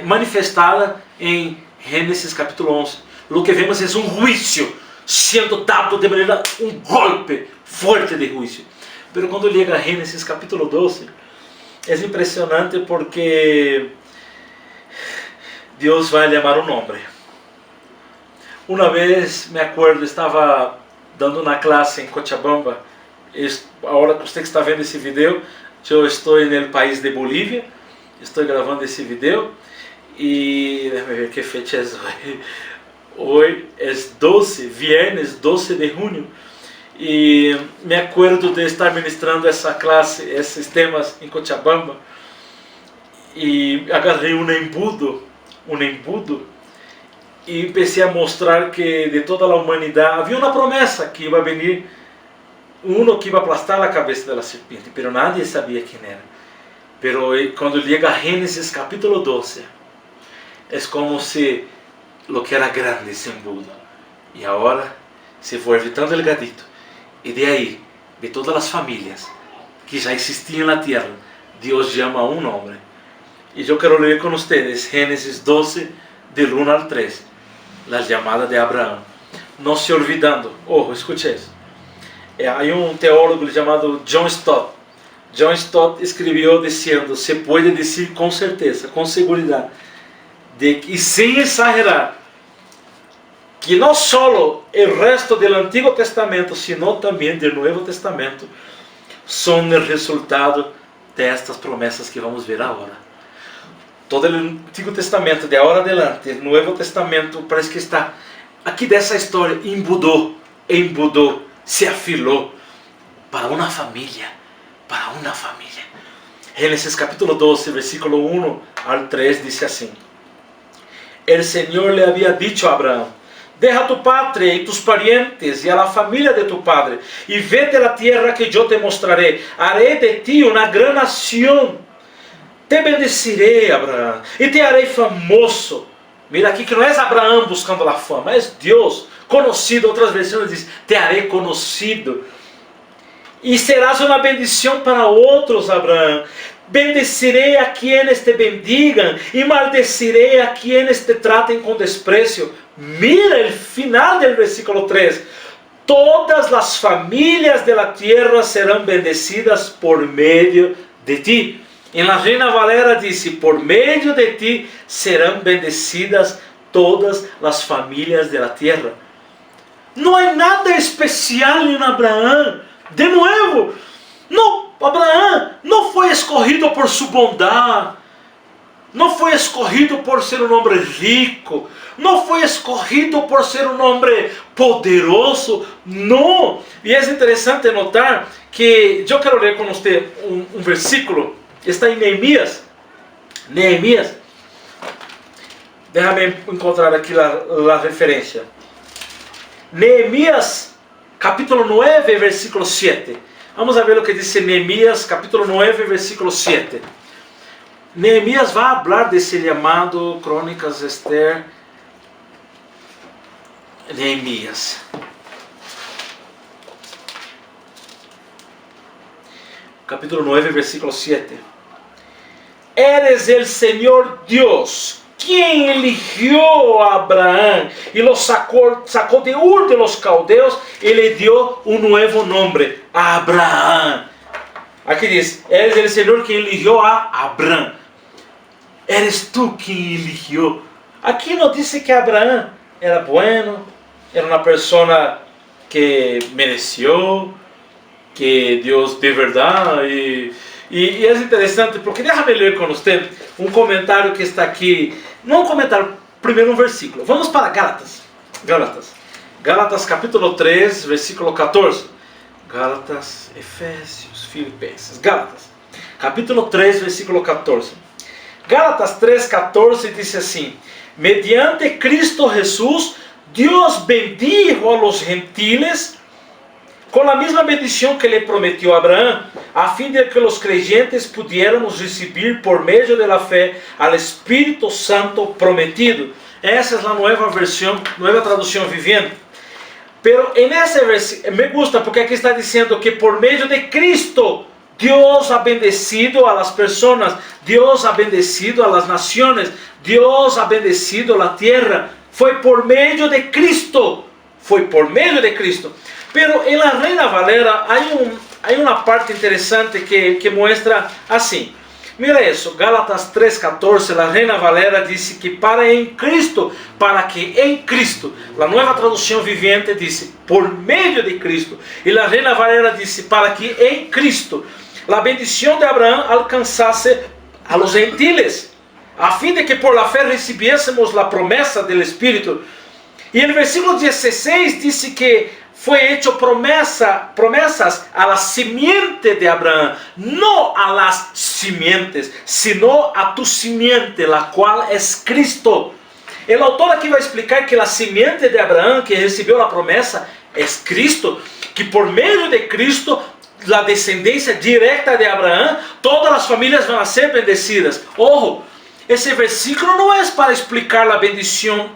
manifestada en Génesis capítulo 11. Lo que vemos es un juicio siendo dado de manera, un golpe fuerte de juicio. Pero cuando llega a Génesis capítulo 12, es impresionante porque Dios va a llamar un hombre. Una vez, me acuerdo, estaba dando una clase en Cochabamba. Ahora que usted está viendo ese video, yo estoy en el país de Bolivia, estoy grabando ese video. Y déjame ver qué fecha es hoy. Hoy es 12, viernes 12 de junio. Y me acuerdo de estar ministrando esa clase, esos temas en Cochabamba. Y agarré un embudo. Y empecé a mostrar que de toda la humanidad había una promesa que iba a venir uno que iba a aplastar la cabeza de la serpiente. Pero nadie sabía quién era. Pero cuando llega a Génesis capítulo 12, es como si lo que era grande se embudo. Y ahora se fue evitando el gatito. Y de ahí, de todas las familias que ya existían en la tierra, Dios llama a un hombre. Y yo quiero leer con ustedes Génesis 12, del 1 al 3, la llamada de Abraham. não se olvidando. Escute isso. Há um teólogo chamado John Stott. John Stott escreveu dizendo: se pode dizer com certeza, com segurança, e sem exagerar, que não só o resto do Antigo Testamento, sino também do Novo Testamento, são o resultado destas promessas que vamos ver agora. Todo o Antigo Testamento, de agora adelante, o Novo Testamento, parece que está aqui dessa história, embudou, se afilou para uma família, Gênesis capítulo 12, versículo 1 al 3, diz assim: El Señor le había dicho a Abraham: deja tu patria y tus parientes y a la familia de tu padre, y vete a la tierra que yo te mostraré. Haré de ti una gran nación. Te bendeciré, Abraham, y te haré famoso. Mira aqui que não é Abraão buscando a fama, é Deus conhecido. Outras versões diz: te haré conhecido. E serás uma bendição para outros, Abraão. Bendecirei a quienes te bendigam e maldecirei a quienes te tratem com desprezo. Mira o final do versículo 3. Todas as famílias de la tierra serão bendecidas por meio de ti. Em la Reina Valera diz: por meio de ti serão bendecidas todas as famílias de la tierra. Não há nada especial em Abraão. De novo, Abraão não foi escolhido por sua bondade, não foi escolhido por ser um homem rico, não foi escolhido por ser um homem poderoso, não. E é interessante notar que eu quero ler com você um versículo, está em Neemias. Déjame encontrar aqui a referência. Neemias capítulo 9, versículo 7. Vamos a ver o que diz Neemias, capítulo 9, versículo 7. Neemias vai falar desse chamado Crônicas Esther. Neemias. Capítulo 9, versículo 7. Eres el Señor Dios, quien eligió a Abraham y lo sacó de Ur de los Caldeos y le dio un nuevo nombre, Abraham. Aquí dice: eres el Señor quien eligió a Abraham. Eres tú quien eligió. Aquí no dice que Abraham era bueno, era una persona que mereció, que Dios de verdad. E é interessante porque, deixa-me ler com você um comentário que está aqui. Não um comentário, primeiro um versículo. Vamos para Gálatas. Gálatas capítulo 3, versículo 14. Gálatas, Efésios, Filipenses. Gálatas, capítulo 3, versículo 14. Gálatas 3, 14 diz assim: mediante Cristo Jesús, Dios bendijo a los gentiles com a mesma bendição que lhe prometeu a Abraão, a fim de que os creyentes pudiéramos receber por meio da fé ao Espírito Santo prometido. Essa é a nova versão, nova tradução vivente. Pero en ese versículo me gusta porque aqui está dizendo que por meio de Cristo Deus ha bendecido a las personas, Deus ha bendecido a las naciones, Deus ha bendecido a tierra. Foi por meio de Cristo. Foi por meio de Cristo. Pero en la Reina Valera hay una parte interesante que muestra assim. Mira isso, Gálatas 3:14, la Reina Valera diz que para que em Cristo, a nova tradução vivente diz por meio de Cristo, e la Reina Valera diz para que em Cristo a bendição de Abraão alcançasse a los gentiles, a fim de que por la fé recibiésemos a promessa del Espírito. E no versículo 16 diz que foi hecho promessas a la simiente de Abraão, não a las simientes, sino a tu simiente, la cual es Cristo. O autor aqui vai explicar que a simiente de Abraão, que recebeu a promessa, é Cristo, que por meio de Cristo, a descendência direta de Abraão, todas as famílias vão ser bendecidas. Ojo, esse versículo não é para explicar a bendição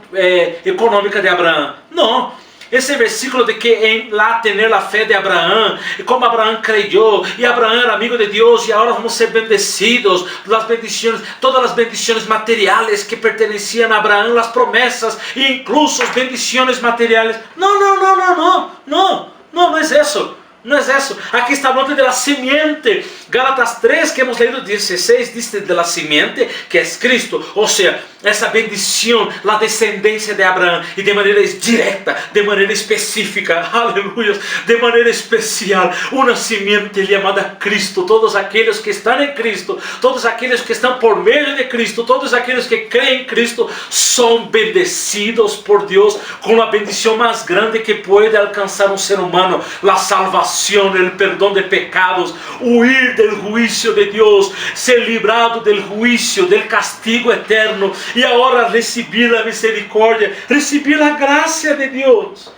econômica de Abraão, não. Esse versículo de que em lá tener a fé de Abraão, e como Abraão creyó, e Abraão era amigo de Deus, e agora vamos ser bendecidos, las bendiciones, todas as bendições materiais que perteneciam a Abraão, as promessas, e incluso as bendições materiais. Não é isso. No es eso. Aquí está hablando de la simiente. Gálatas 3, que hemos leído 16, dice de la simiente, que es Cristo. O sea, esa bendición, la descendencia de Abraham. Y de manera directa, de manera específica, aleluya, de manera especial. Una simiente llamada Cristo. Todos aquellos que están en Cristo, todos aquellos que están por medio de Cristo, todos aquellos que creen en Cristo, son bendecidos por Dios con la bendición más grande que puede alcanzar un ser humano. La salvación, el perdón de pecados, huir del juicio de Dios, ser librado del juicio, del castigo eterno, y ahora recibir la misericordia, recibir la gracia de Dios.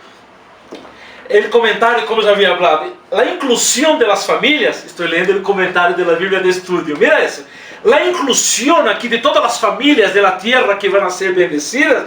El comentario, como ya había hablado, la inclusión de las familias, estoy leyendo el comentario de la Biblia de estudio, mira eso, la inclusión aquí de todas las familias de la tierra que van a ser bendecidas,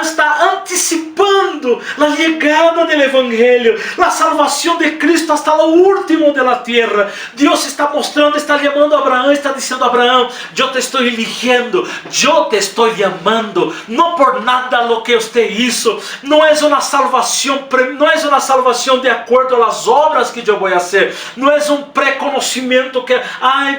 está anticipando a chegada do Evangelho, a salvação de Cristo hasta o último de la tierra. Deus está mostrando, está chamando a Abraão, está dizendo a Abraão: eu te estou eligiendo, eu te estou chamando, não por nada lo que usted hizo, não é uma salvação, não é uma salvação de acordo às obras que eu vou fazer, não é um preconhecimento que,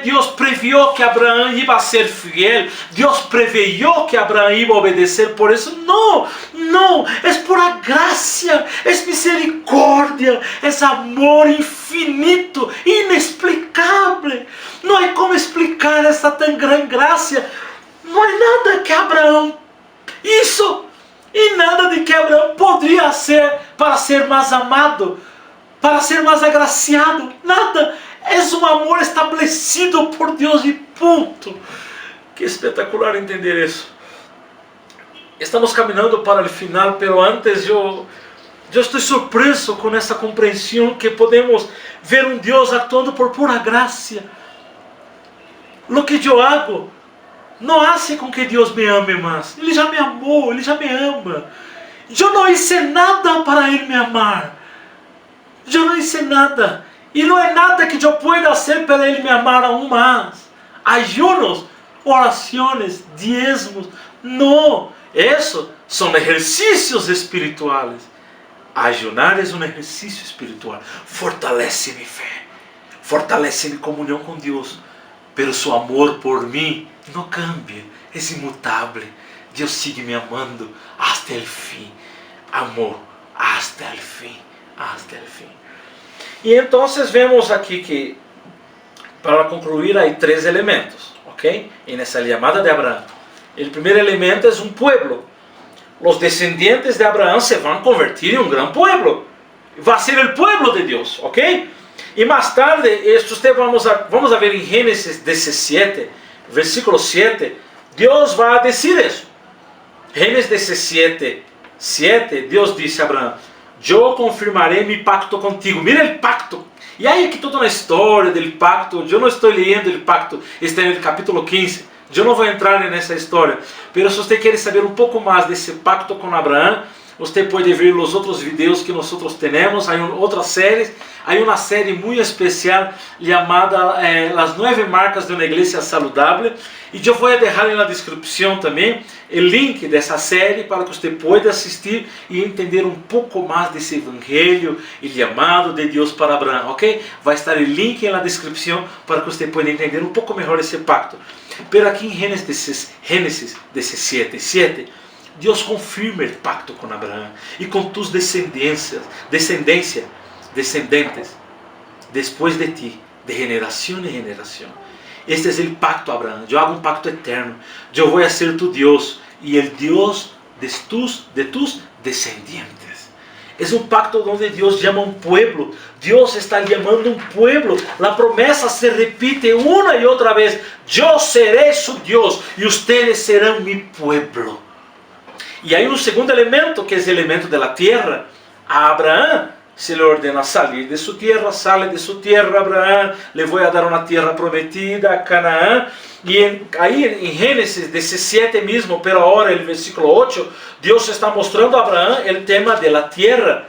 Deus previu que Abraão iba a ser fiel, Deus previu que Abraão iba a obedecer, por isso não, é pura graça, é misericórdia, é amor infinito, inexplicável. Não há como explicar essa tão grande graça. Não há nada que Abraão hizo e nada de que Abraão poderia ser para ser mais amado, para ser mais agraciado. Nada. É um amor estabelecido por Deus e ponto. Que espetacular entender isso. Estamos caminhando para o final, pero antes eu estou surpreso com essa compreensão que podemos ver um Deus actuando por pura graça. Lo que eu hago não hace com que Deus me ame mais. Ele já me amou, Ele já me ama. Eu não hice nada para Ele me amar. Eu não hice nada. E não é nada que eu pueda fazer para Ele me amar aún mais. Ayunos, orações, diezmos, não. Eso son ejercicios espirituales. Ayunar es un ejercicio espiritual. Fortalece mi fe, fortalece mi comunión con Dios. Pero su amor por mí no cambia, es inmutable. Dios sigue me amando hasta el fin. Amor hasta el fin, hasta el fin. Y entonces vemos aquí que, para concluir, hay tres elementos, ¿ok? En esa llamada de Abraham. El primer elemento es un pueblo. Los descendientes de Abraham se van a convertir en un gran pueblo. Va a ser el pueblo de Dios, ¿ok? Y más tarde, esto vamos a ver en Génesis 17, versículo 7, Dios va a decir eso. Génesis 17, 7, Dios dice a Abraham: yo confirmaré mi pacto contigo. Mira el pacto. Y hay aquí toda una historia del pacto. Yo no estoy leyendo el pacto, está en el capítulo 15. Eu não vou entrar nessa história, mas se você quer saber um pouco mais desse pacto com Abraão, você pode ver os outros vídeos que nós temos. Há outras séries, há uma série muito especial chamada As 9 Marcas de uma Igreja Saludável, e eu vou deixar na descrição também o link dessa série para que você possa assistir e entender um pouco mais desse evangelho e chamado de Deus para Abraão, ok? Vai estar o link na descrição para que você possa entender um pouco melhor esse pacto. Pero aqui em Génesis 17, Deus confirma o pacto com Abraão e com tus descendentes, depois de ti, de geração em geração. Este é o pacto, Abraão. Eu hago um pacto eterno. Eu vou ser tu Deus e o Deus de tus descendientes. É um pacto onde Deus chama um pueblo. Deus está chamando um pueblo. A promessa se repite uma e outra vez. Eu serei su Deus e ustedes serão mi pueblo. E aí um segundo elemento, que é o elemento da terra. A Abraão se le ordena salir de su tierra, sale de su tierra Abraham, le voy a dar una tierra prometida, Canaán. Y ahí en Génesis 17 mismo, pero ahora el versículo 8, Dios está mostrando a Abraham el tema de la tierra.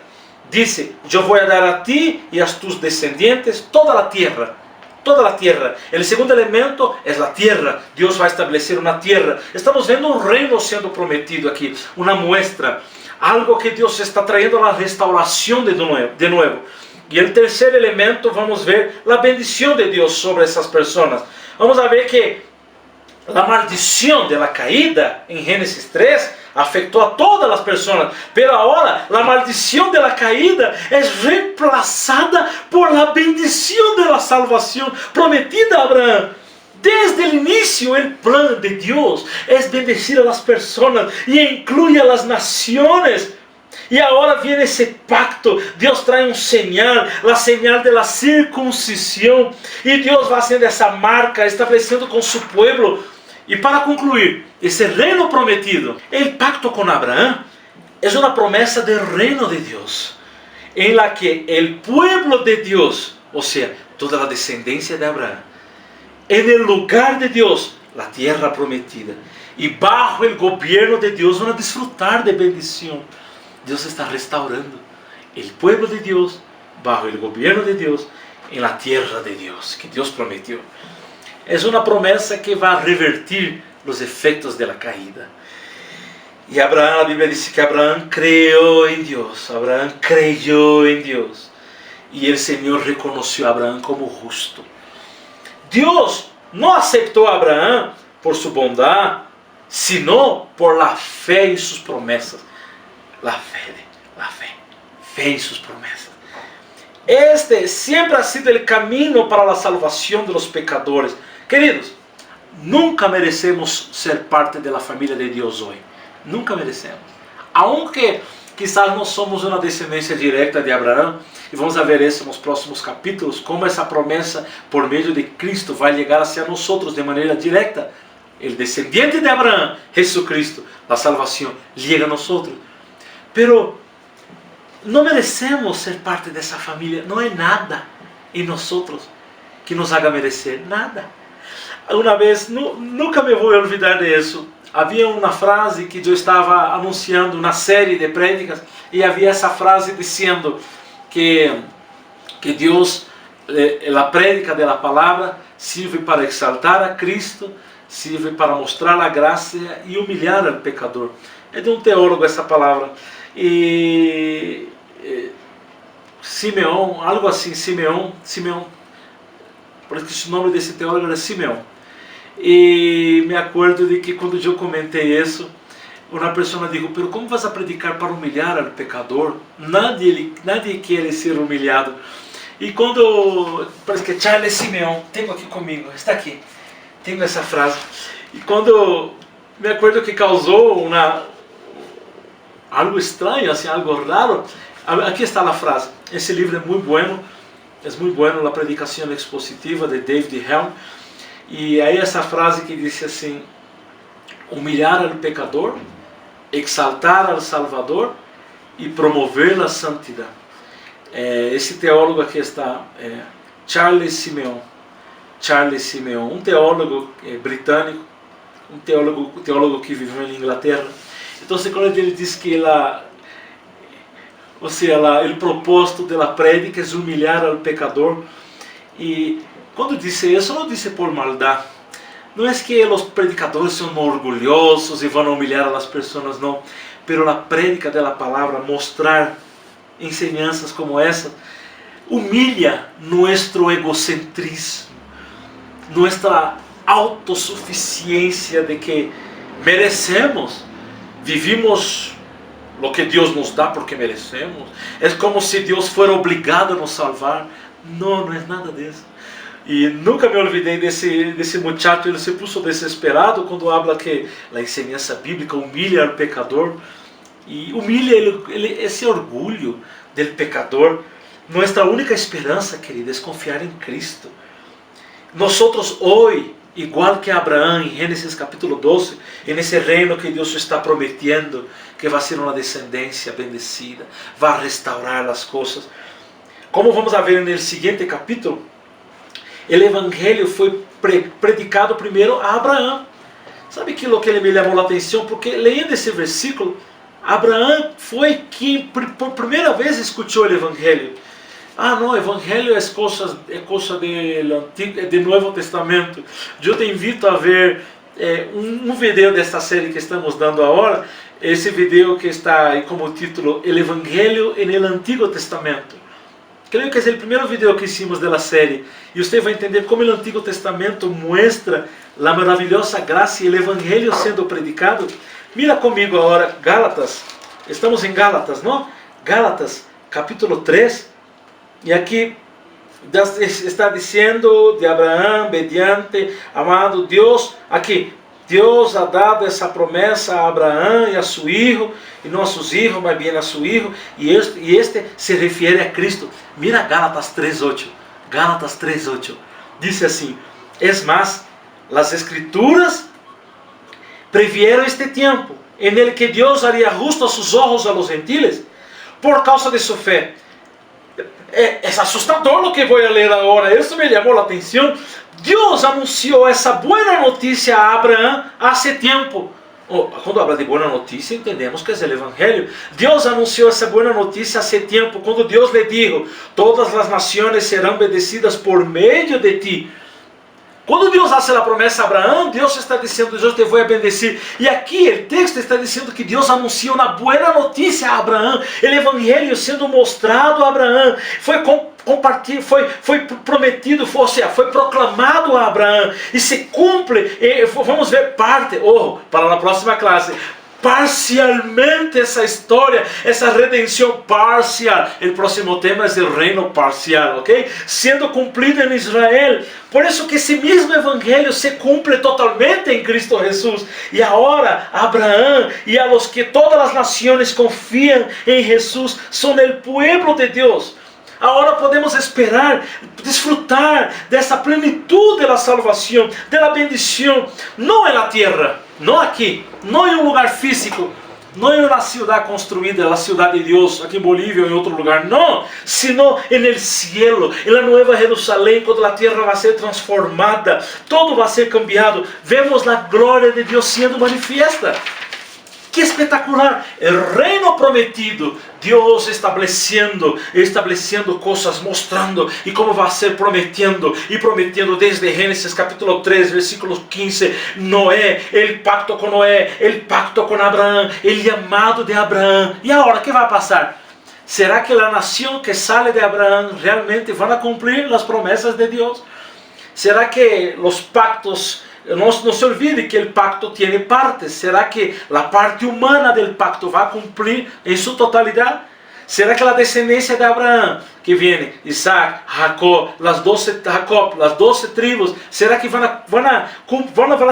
Dice, yo voy a dar a ti y a tus descendientes toda la tierra. Toda la tierra. El segundo elemento es la tierra. Dios va a establecer una tierra. Estamos viendo un reino siendo prometido aquí, una muestra. Algo que Dios está trayendo a la restauración de nuevo. Y el tercer elemento, vamos a ver la bendición de Dios sobre esas personas. Vamos a ver que la maldición de la caída en Génesis 3 afectó a todas las personas, pero ahora la maldición de la caída es reemplazada por la bendición de la salvación prometida a Abraham. Desde el inicio el plan de Dios es bendecir a las personas y incluye a las naciones. Y ahora viene ese pacto, Dios trae un señal, la señal de la circuncisión. Y Dios va haciendo esa marca, estableciendo con su pueblo. Y para concluir, ese reino prometido, el pacto con Abraham, es una promesa del reino de Dios. En la que el pueblo de Dios, o sea, toda la descendencia de Abraham, en el lugar de Dios, la tierra prometida. Y bajo el gobierno de Dios van a disfrutar de bendición. Dios está restaurando el pueblo de Dios bajo el gobierno de Dios en la tierra de Dios que Dios prometió. Es una promesa que va a revertir los efectos de la caída. Y Abraham, la Biblia dice que Abraham creyó en Dios. Abraham creyó en Dios. Y el Señor reconoció a Abraham como justo. Dios no aceptó a Abraham por su bondad, sino por la fe y sus promesas. La fe en sus promesas. Este siempre ha sido el camino para la salvación de los pecadores. Queridos, nunca merecemos ser parte de la familia de Dios hoy. Nunca merecemos. Aunque quizás no somos una descendencia directa de Abraham, y vamos a ver eso en los próximos capítulos, como esa promesa por medio de Cristo va a llegar hacia nosotros de manera directa. El descendiente de Abraham, Jesucristo, la salvación llega a nosotros. Pero no merecemos ser parte de esa familia. No hay nada en nosotros que nos haga merecer. Nada. Una vez, nunca me voy a olvidar de eso. Havia uma frase que eu estava anunciando uma série de prédicas e havia essa frase dizendo que Deus, a prédica da palavra, serve para exaltar a Cristo, serve para mostrar a graça e humilhar ao pecador. É de um teólogo essa palavra. E Simeão, algo assim, Simeão, parece que o nome desse teólogo era Simeão. E me acordo de que quando eu comentei isso, uma pessoa disse, pero como vas a predicar para humilhar ao pecador? Nadie quer ser humilhado. E quando, parece que Charles Simeão, tenho aqui comigo, está aqui, tenho essa frase. E quando me acordo que causou algo estranho, assim, algo raro, aqui está a frase. Esse livro é muito bueno, a predicação expositiva de David Helm. E aí essa frase que disse assim, humilhar ao pecador, exaltar ao Salvador e promover a santidade. Esse teólogo aqui está, Charles Simeão, um teólogo britânico, um teólogo que viveu na Inglaterra. Então, quando ele diz que o propósito da prédica é humilhar ao pecador. E quando disse isso, não disse por maldade. Não é que os predicadores são orgulhosos e vão humilhar as pessoas, não. Pero a prédica da palavra, mostrar enseñanças como essa, humilha nosso egocentrismo, nossa autossuficiência de que merecemos, vivimos lo que Deus nos dá porque merecemos. É como se Deus fosse obrigado a nos salvar. Não é nada disso. E nunca me olvidei desse muchacho. Ele se puso desesperado quando habla que a enseñança bíblica humilha ao pecador. E humilha esse orgulho do pecador. Nossa única esperança, querida, é confiar em Cristo. Nós hoje, igual que Abraão em Gênesis capítulo 12, nesse reino que Deus está prometendo, que vai ser uma descendência bendecida, vai restaurar as coisas. Como vamos a ver no seguinte capítulo, o evangelho foi predicado primeiro a Abraão. Sabe aquilo que me chamou a atenção? Porque lendo esse versículo, Abraão foi quem por primeira vez escutou o evangelho. Ah, não, o evangelho é coisa do Novo Testamento. Eu te invito a ver um vídeo desta série que estamos dando agora. Esse vídeo que está aí como título, El Evangelho no Antigo Testamento. Creio que é o primeiro vídeo que hicimos da série. E você vai entender como o Antigo Testamento mostra a maravilhosa graça e o Evangelho sendo predicado. Mira comigo agora Gálatas. Estamos em Gálatas, não? Gálatas, capítulo 3. E aqui está dizendo de Abraão, mediante, amado Deus, aqui, Deus ha dado essa promessa a Abraão e a seu filho, e não a seus filhos, mas bem a seu filho, e este se refere a Cristo. Mira Gálatas 3:8, Gálatas 3:8, diz assim, es más, las Escrituras previeron este tiempo, en el que Dios haría justo a sus ojos a los gentiles, por causa de su fe. É assustador o que vou ler agora, isso me chamou a atenção. Deus anunciou essa boa notícia a Abraão há tempo. Quando habla de boa notícia, entendemos que é o Evangelho. Deus anunciou essa boa notícia há tempo, quando Deus lhe disse: todas as nações serão bendecidas por meio de ti. Quando Deus hace a promessa a Abraão, Deus está dizendo: eu te vou bendecir. E aqui o texto está dizendo que Deus anunciou uma boa notícia a Abraão. O evangelho sendo mostrado a Abraão, foi prometido, foi proclamado a Abraão. E se cumpre, vamos ver parte, para a próxima classe, parcialmente essa história, essa redenção parcial. O próximo tema é o reino parcial, ok? Sendo cumprido em Israel. Por isso que esse mesmo evangelho se cumpre totalmente em Cristo Jesus. E agora Abraão e a los que todas as nações confiam em Jesus são o pueblo de Deus. Agora podemos esperar, desfrutar dessa plenitude da salvação, da bendição, não na terra, não aqui, não em um lugar físico, não em uma cidade construída, a cidade de Deus, aqui em Bolívia ou em outro lugar, não, sino no cielo, na Nova Jerusalém, quando a terra vai ser transformada, todo vai ser cambiado, vemos a glória de Deus sendo manifiesta. Que espetacular! O reino prometido, Deus estabelecendo coisas, mostrando e como vai ser prometendo desde Gênesis capítulo 3, versículo 15, Noé, o pacto com Noé, o pacto com Abraão, o chamado de Abraão. E agora, o que vai passar? Será que a nação que sale de Abraão realmente vai cumprir as promessas de Deus? Será que os pactos... Não se olvide que o pacto tem partes. Será que a parte humana do pacto vai cumprir em sua totalidade? Será que a descendência de Abraão, que vem, Isaac, Jacob, as 12 tribos, será que vão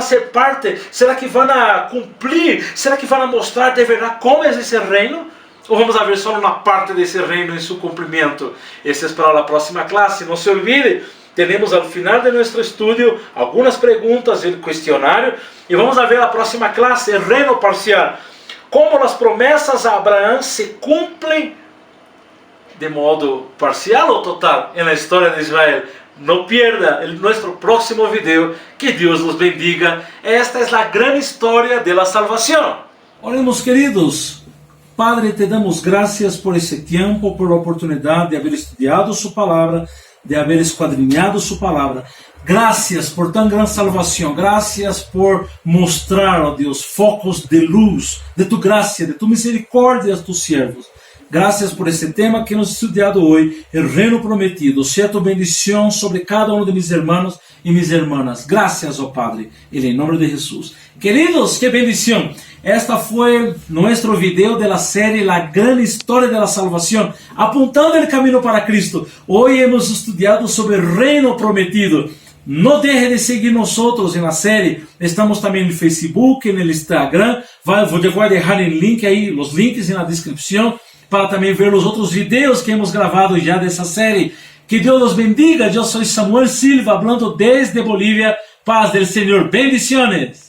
ser parte? Será que vão cumprir? Será que vão mostrar de verdade como é esse reino? Ou vamos ver só uma parte desse reino em seu cumprimento? Esse é para a próxima classe. Não se olvide. Temos ao final de nosso estudo algumas perguntas e questionário. E vamos ver a próxima classe, o reino parcial. Como as promessas a Abraão se cumprem de modo parcial ou total na história de Israel. Não perda nosso próximo vídeo. Que Deus nos bendiga. Esta é a grande história da salvação. Oremos, queridos. Padre, te damos graças por esse tempo, por a oportunidade de haver estudado sua palavra, de haver esquadrinhado sua palavra. Graças por tão grande salvação. Graças por mostrar, ó Deus, focos de luz, de tu graça, de tu misericórdia a tus servos. Graças por esse tema que hemos estudado hoje, o reino prometido. Seja tu bendição sobre cada um de mis hermanos e mis hermanas. Graças, ó Padre, em nome de Jesus. Queridos, que bendição. Esta foi nosso vídeo da série La Gran História da Salvação, apontando o caminho para Cristo. Hoje hemos estudado sobre o reino prometido. Não deixe de seguir nós na série. Estamos também no Facebook, no Instagram. Vou deixar o link aí, os links na descrição, para também ver os outros vídeos que hemos gravado já dessa série. Que Deus nos bendiga. Eu sou Samuel Silva, falando desde Bolívia, Paz del Señor. Bendiciones.